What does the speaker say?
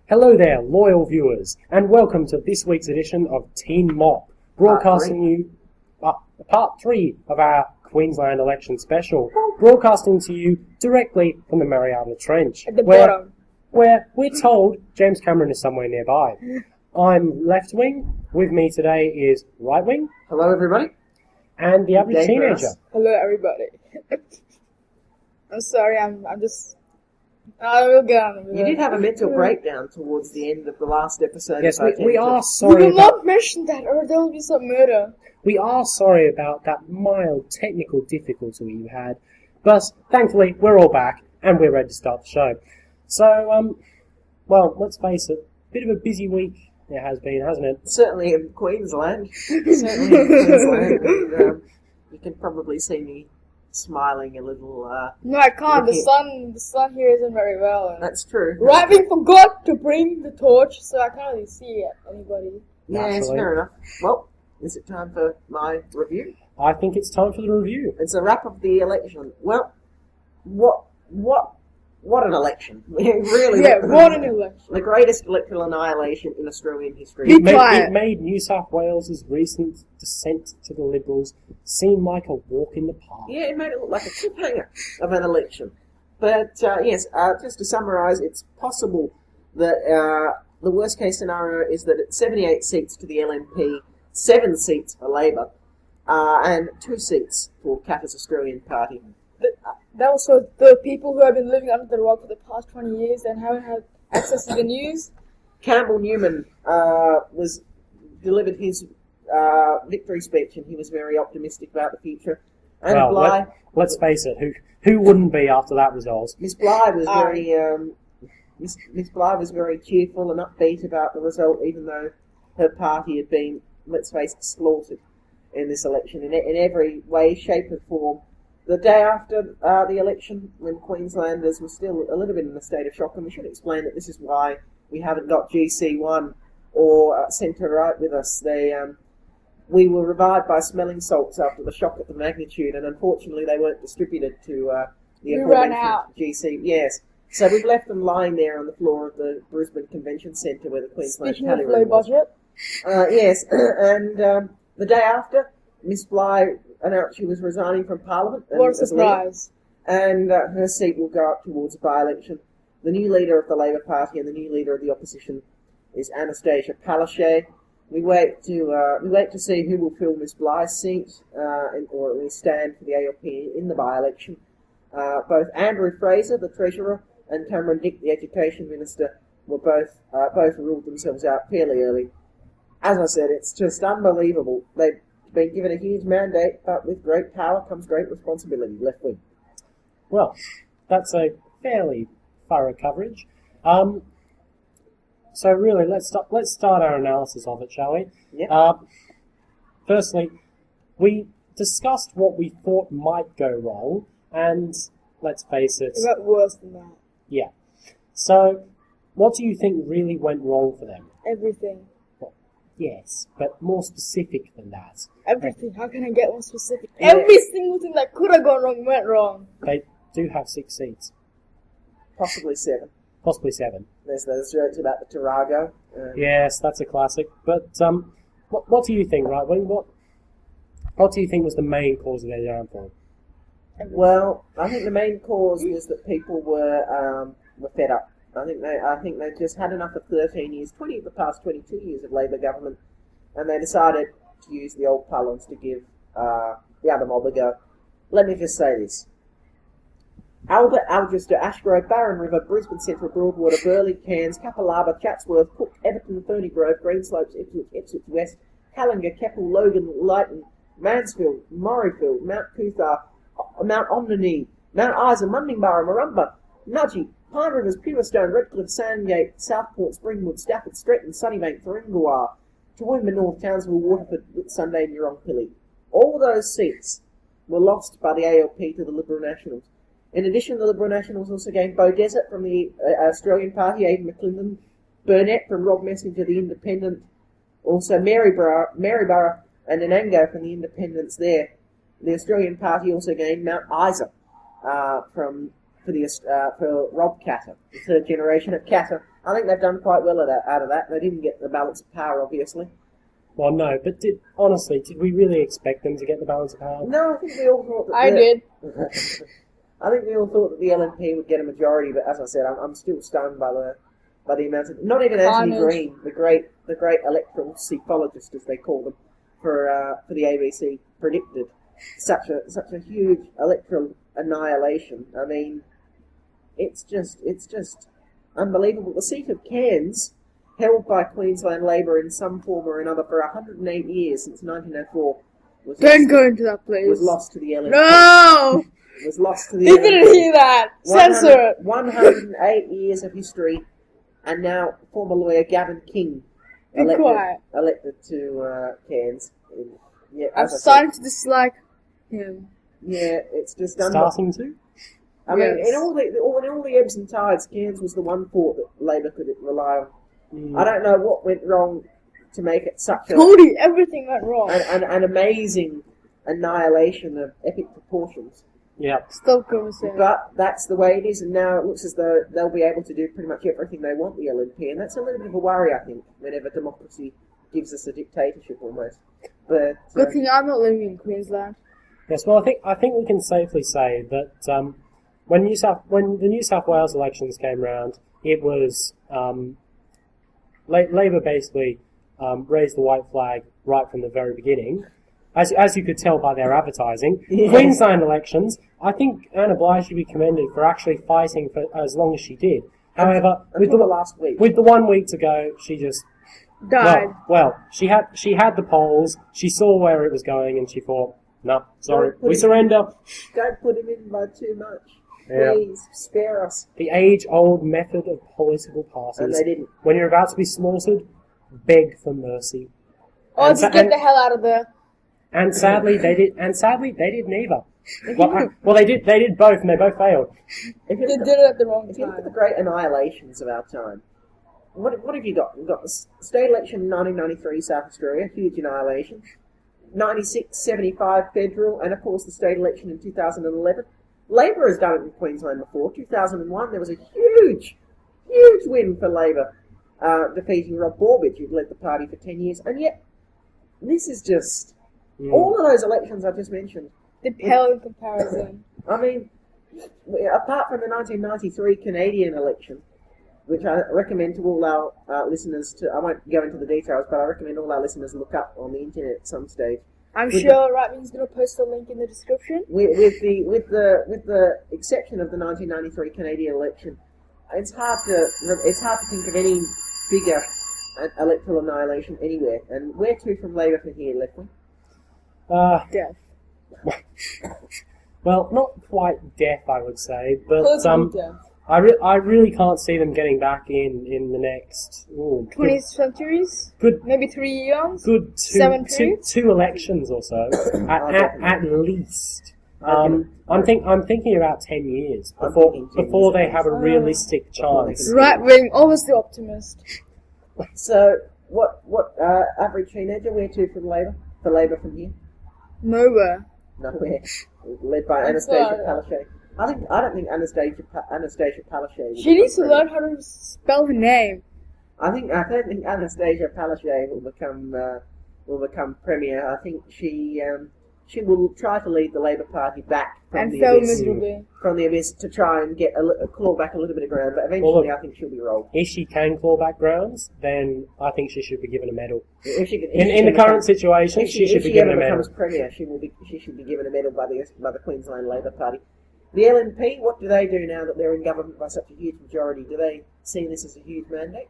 Hello there, loyal viewers, and welcome to this week's edition of TeenMOP, broadcasting you part 3 of our Queensland Election Special, broadcasting to you directly from the Mariana Trench, at the bottom, where we're told James Cameron is somewhere nearby. I'm left wing. With me today is right wing. Hello, everybody. And the average teenager. Hello, everybody. I'm sorry, I'm just... we'll go on. You did have a mental breakdown towards the end of the last episode. Yes, we are sorry. We will not mention that, or there will be some murder. We are sorry about that mild technical difficulty you had, but thankfully we're all back and we're ready to start the show. So, well, let's face it, a bit of a busy week it has been, hasn't it? Certainly in Queensland. Certainly in Queensland. And, you can probably see me smiling a little. No, I can't. The sun here isn't very well. That's true. Right, we forgot to bring the torch, so I can't really see anybody. Yes, fair enough. Well, is it time for my review? I think it's time for the review. It's a wrap of the election. Well, what an election. Really. Yeah, what an election. The greatest electoral annihilation in Australian history. It made New South Wales' recent descent to the Liberals seem like a walk in the park. Yeah, it made it look like a cliffhanger of an election. But, yes, just to summarise, it's possible that the worst case scenario is that it's 78 seats to the LNP, 7 seats for Labor, and 2 seats for Katter's Australian Party. That was for the people who have been living under the rock for the past 20 years and haven't had access to the news. Campbell Newman delivered his victory speech, and he was very optimistic about the future. Anna Bligh, let's face it, who wouldn't be after that result? Miss Bligh was Miss Bligh was very cheerful and upbeat about the result, even though her party had been, let's face it, slaughtered in this election in every way, shape, and form. The day after the election, when Queenslanders were still a little bit in a state of shock, and we should explain that this is why we haven't got GC1 or centre-right with us. We were revived by smelling salts after the shock at the magnitude, and unfortunately they weren't distributed to the aforementioned GC. Yes, so we've left them lying there on the floor of the Brisbane Convention Centre where the Queensland Speaking of low budget. Yes, and the day after, Miss Bligh announced she was resigning from Parliament. What a surprise. And her seat will go up towards a by-election. The new leader of the Labor Party and the new leader of the opposition is Anastasia Palaszczuk. We wait to see who will fill Miss Bligh's seat, or at least stand for the ALP in the by-election. Both Andrew Fraser, the Treasurer, and Cameron Dick, the Education Minister, were both ruled themselves out fairly early. As I said, it's just unbelievable. They've been given a huge mandate, but with great power comes great responsibility. Left wing. Well, that's a fairly thorough coverage. So really, let's start our analysis of it, shall we? Yeah. Firstly, we discussed what we thought might go wrong, and let's face it, It got worse than that. Yeah. So, what do you think really went wrong for them? Everything. Yes, but more specific than that. Everything. How can I get more specific? Yeah. Every single thing that could have gone wrong went wrong. They do have 6 seats. Possibly 7. Possibly 7. There's those jokes about the Tarago. Yes, that's a classic. But what do you think, right? What do you think was the main cause of their downfall? Well, I think the main cause was that people were fed up. I think they just had enough of 13 years, 20 of the past 22 years of Labor government, and they decided to use the old parlance to give the other mob a go. Let me just say this. Albert, Algester, Ashgrove, Barron River, Brisbane Central, Broadwater, Burleigh, Cairns, Kapalaba, Chatsworth, Cook, Everton, Ferny Grove, Greenslopes, Ipswich West, Callinga, Keppel, Logan, Lytton, Mansfield, Morayfield, Mount Coot-tha, Mount Omni, Mount Isa, Mundingburra, Marumba, Nudgee, Pine Rivers, Purestone, Redcliffe, Sandgate, Southport, Springwood, Stafford, Stretton, Sunnybank, Thurungawa, Toowoomba North, Townsville, Waterford, Whitsunday and Yeerongpilly. All those seats were lost by the ALP to the Liberal Nationals. In addition, the Liberal Nationals also gained Beaudesert from the Australian Party, Aidan McClendon, Burnett from Rob Messenger, the Independent, also Maryborough and Anango from the Independents there. The Australian Party also gained Mount Isa for Rob Katter, the third generation of Katter, I think they've done quite well out of that. They didn't get the balance of power, obviously. Well, no, but honestly, did we really expect them to get the balance of power? No, I think we all thought that. I did. I think we all thought that the LNP would get a majority, but as I said, I'm still stunned by the amount of. Not even Anthony Carnage. Green, the great electoral psephologist, as they call them, for the ABC, predicted such a huge electoral annihilation. I mean, it's just unbelievable. The seat of Cairns, held by Queensland Labor in some form or another for 108 years since 1904, Don't go into that place. was lost to the LNP. No! Was lost to the You didn't hear that! Censor it! 108 years of history, and now former lawyer Gavin King Be quiet. elected to Cairns. Yeah, I'm as I said, starting to dislike him. yeah, it's just Starting to? I mean, Yes. in all the ebbs and tides, Cairns was the one fort that Labor could rely on. I don't know what went wrong to make it such Cody, everything went wrong. an amazing annihilation of epic proportions. Yeah. Stop conversation. But that's the way it is, and now it looks as though they'll be able to do pretty much everything they want, the LNP, and that's a little bit of a worry, I think, whenever democracy gives us a dictatorship almost. But Good thing I'm not living in Queensland. Yes, well, I think we can safely say that when the New South Wales elections came round, it was Labor basically raised the white flag right from the very beginning, as you could tell by their advertising. Yeah. Queensland elections, I think Anna Bligh should be commended for actually fighting for as long as she did. However, until the last week. with the 1 week to go, she just Died. well, she had the polls, she saw where it was going, and she thought, no, sorry, Don't put we it- surrender. Don't put him in by too much. Yeah. Please, spare us. The age-old method of political And parties. they didn't. When you're about to be slaughtered, beg for mercy. Oh, just get the hell out of there. And sadly, they did. And sadly, they did neither. Well, they did both, and they both failed. If They you, did it at the wrong if you look at the time. great annihilations of our time, what have you got? You've got the state election in 1993, South Australia, huge annihilation. 96, 75 federal, and of course the state election in 2011. Labor has done it in Queensland before. 2001, there was a huge win for Labor, defeating Rob Borbidge, who'd led the party for 10 years. And yet, this is just... All of those elections I just mentioned, The pale in comparison. I mean, apart from the 1993 Canadian election, which I recommend to all our listeners to... I won't go into the details, but I recommend all our listeners look up on the internet at some stage. I'm With sure Rightwing's going to post a link in the description. With the exception of the 1993 Canadian election, it's hard to think of any bigger electoral annihilation anywhere. And where to from Labor from here, Lefty? Death. Well, not quite death, I would say, but Political death. I really can't see them getting back in the next 20th centuries? good Maybe 3 years? good Seven two elections or so at least. Okay. I'm thinking about 10 years I'm before thinking 10 before years they have a ago. realistic Before they chance. can- Rightwing, always the optimist. So, what average teenager, where to from Labor? For Labor from here? Nowhere. Nowhere. Led by I'm Anastasia sorry. Palaszczuk. I don't think Anastasia Palaszczuk. She needs to learn how to spell her name. I don't think Anastasia Palaszczuk will become premier. I think she will try to lead the Labor Party back from And the fail abyss, miserably. to try and get claw back a little bit of ground. But eventually, I think she'll be rolled. If she can claw back grounds, then I think she should be given a medal. If she, In the current situation, if she should if be she given ever a medal. becomes premier, she should be given a medal by the Queensland Labor Party. The LNP, what do they do now that they're in government by such a huge majority? Do they see this as a huge mandate?